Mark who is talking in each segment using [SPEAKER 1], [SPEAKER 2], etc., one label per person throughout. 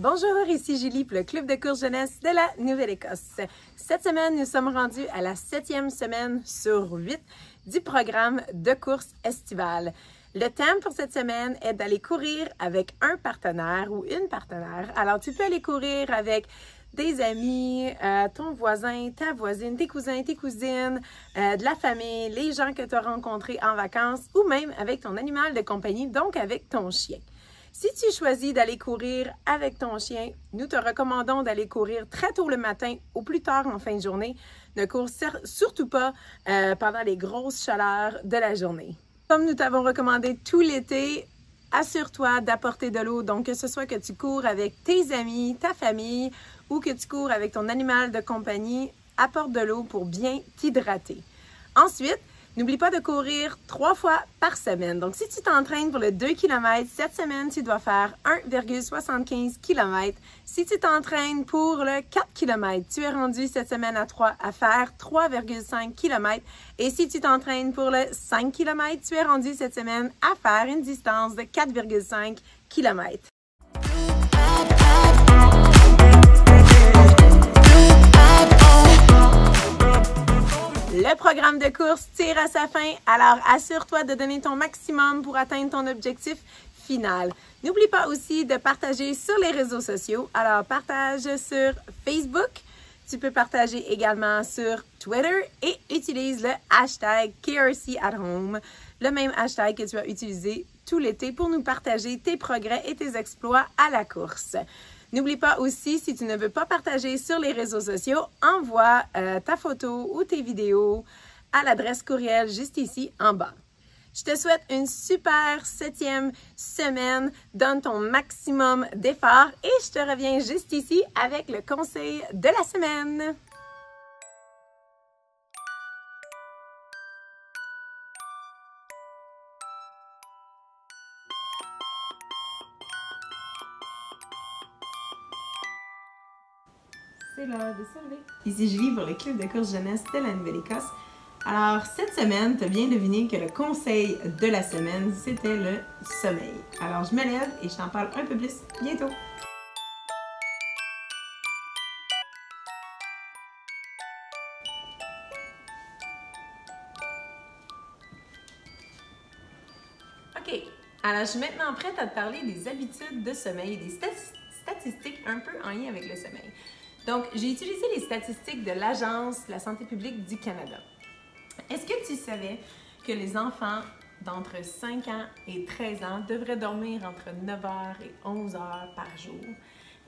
[SPEAKER 1] Bonjour, ici Julie pour le Club de course jeunesse de la Nouvelle-Écosse. Cette semaine, nous sommes rendus à la 7e semaine sur 8 du programme de course estivale. Le thème pour cette semaine est d'aller courir avec un partenaire ou une partenaire. Alors, tu peux aller courir avec des amis, ton voisin, ta voisine, tes cousins, tes cousines, de la famille, les gens que tu as rencontrés en vacances ou même avec ton animal de compagnie, donc avec ton chien. Si tu choisis d'aller courir avec ton chien, nous te recommandons d'aller courir très tôt le matin ou plus tard en fin de journée. Ne cours surtout pas pendant les grosses chaleurs de la journée. Comme nous t'avons recommandé tout l'été, assure-toi d'apporter de l'eau. Donc, que ce soit que tu cours avec tes amis, ta famille ou que tu cours avec ton animal de compagnie, apporte de l'eau pour bien t'hydrater. Ensuite, n'oublie pas de courir 3 fois par semaine. Donc, si tu t'entraînes pour le 2 km, cette semaine, tu dois faire 1,75 km. Si tu t'entraînes pour le 4 km, tu es rendu cette semaine à faire 3,5 km. Et si tu t'entraînes pour le 5 km, tu es rendu cette semaine à faire une distance de 4,5 km. Le programme de course tire à sa fin, alors assure-toi de donner ton maximum pour atteindre ton objectif final. N'oublie pas aussi de partager sur les réseaux sociaux. Alors, partage sur Facebook, tu peux partager également sur Twitter et utilise le hashtag KRCAtHome, le même hashtag que tu as utilisé tout l'été pour nous partager tes progrès et tes exploits à la course. N'oublie pas aussi, si tu ne veux pas partager sur les réseaux sociaux, envoie ta photo ou tes vidéos à l'adresse courriel juste ici en bas. Je te souhaite une super 7e semaine. Donne ton maximum d'efforts et je te reviens juste ici avec le conseil de la semaine. C'est l'heure de se lever. Ici Julie pour le Club de course jeunesse de la Nouvelle-Écosse. Alors, cette semaine, tu as bien deviné que le conseil de la semaine, c'était le sommeil. Alors, je me lève et je t'en parle un peu plus bientôt. OK. Alors, je suis maintenant prête à te parler des habitudes de sommeil, des statistiques un peu en lien avec le sommeil. Donc, j'ai utilisé les statistiques de l'Agence de la santé publique du Canada. Est-ce que tu savais que les enfants d'entre 5 ans et 13 ans devraient dormir entre 9 heures et 11 heures par jour?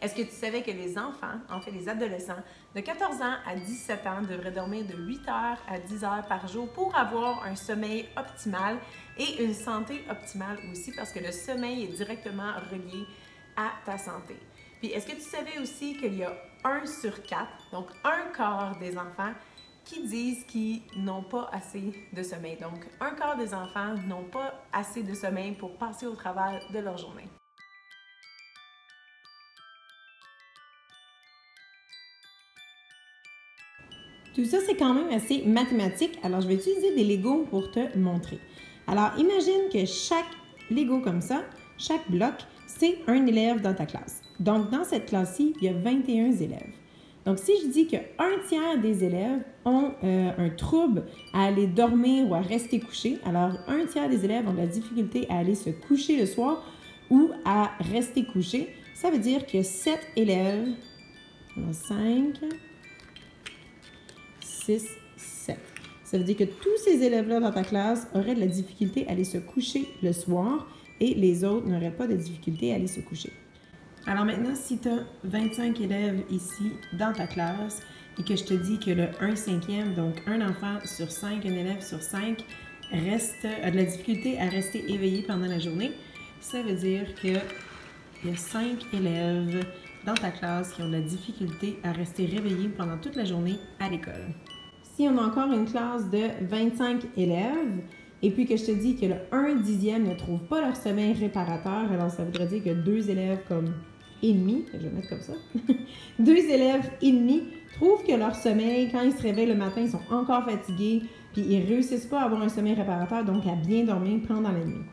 [SPEAKER 1] Est-ce que tu savais que les enfants, en fait les adolescents, de 14 ans à 17 ans devraient dormir de 8 heures à 10 heures par jour pour avoir un sommeil optimal et une santé optimale aussi parce que le sommeil est directement relié à ta santé. Puis, est-ce que tu savais aussi qu'il y a 1 sur 4, donc un quart des enfants, qui disent qu'ils n'ont pas assez de sommeil. Donc, un quart des enfants n'ont pas assez de sommeil pour passer au travers de leur journée. Tout ça, c'est quand même assez mathématique. Alors, je vais utiliser des Legos pour te montrer. Alors, imagine que chaque Lego comme ça, chaque bloc, c'est un élève dans ta classe. Donc, dans cette classe-ci, il y a 21 élèves. Donc, si je dis qu'un tiers des élèves ont un trouble à aller dormir ou à rester couchés, alors un tiers des élèves ont de la difficulté à aller se coucher le soir ou à rester couchés, ça veut dire que 7 élèves, 5, 6, 7. Ça veut dire que tous ces élèves-là dans ta classe auraient de la difficulté à aller se coucher le soir et les autres n'auraient pas de difficulté à aller se coucher. Alors maintenant, si tu as 25 élèves ici dans ta classe et que je te dis que le 1/5, donc un enfant sur 5, un élève sur 5, a de la difficulté à rester éveillé pendant la journée, ça veut dire qu'il y a 5 élèves dans ta classe qui ont de la difficulté à rester réveillés pendant toute la journée à l'école. Si on a encore une classe de 25 élèves, et puis que je te dis que le 1/10 ne trouve pas leur sommeil réparateur, alors ça voudrait dire que 2 élèves comme et demi, je vais mettre comme ça, 2 élèves et demi trouvent que leur sommeil, quand ils se réveillent le matin, ils sont encore fatigués, puis ils ne réussissent pas à avoir un sommeil réparateur, donc à bien dormir pendant la nuit.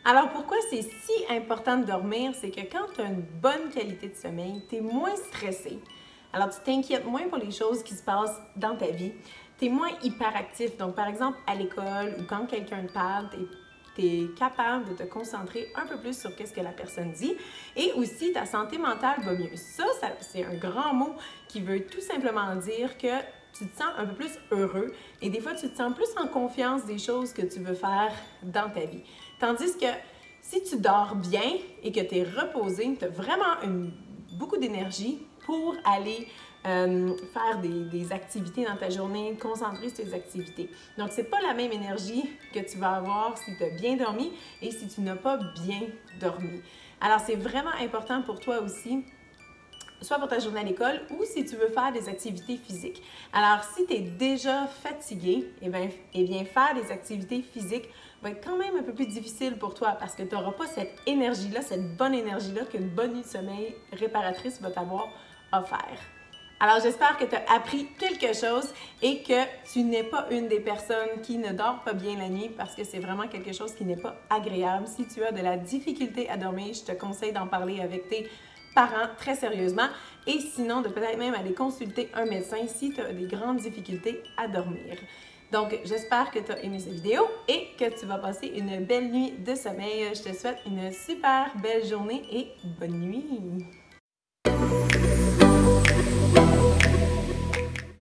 [SPEAKER 1] Alors, pourquoi c'est si important de dormir? C'est que quand tu as une bonne qualité de sommeil, tu es moins stressé. Alors, tu t'inquiètes moins pour les choses qui se passent dans ta vie. Tu es moins hyperactif. Donc, par exemple, à l'école ou quand quelqu'un te parle, tu es capable de te concentrer un peu plus sur ce que la personne dit. Et aussi, ta santé mentale va mieux. Ça c'est un grand mot qui veut tout simplement dire que tu te sens un peu plus heureux et des fois, tu te sens plus en confiance des choses que tu veux faire dans ta vie. Tandis que si tu dors bien et que tu es reposé, tu as vraiment beaucoup d'énergie pour aller faire des activités dans ta journée, te concentrer sur tes activités. Donc, ce n'est pas la même énergie que tu vas avoir si tu as bien dormi et si tu n'as pas bien dormi. Alors, c'est vraiment important pour toi aussi, soit pour ta journée à l'école ou si tu veux faire des activités physiques. Alors, si tu es déjà fatigué, eh bien, faire des activités physiques va être quand même un peu plus difficile pour toi parce que tu n'auras pas cette énergie-là, cette bonne énergie-là qu'une bonne nuit de sommeil réparatrice va t'avoir offert. Alors, j'espère que tu as appris quelque chose et que tu n'es pas une des personnes qui ne dort pas bien la nuit parce que c'est vraiment quelque chose qui n'est pas agréable. Si tu as de la difficulté à dormir, je te conseille d'en parler avec tes parents très sérieusement et sinon de peut-être même aller consulter un médecin si tu as des grandes difficultés à dormir. Donc, j'espère que tu as aimé cette vidéo et que tu vas passer une belle nuit de sommeil. Je te souhaite une super belle journée et bonne nuit!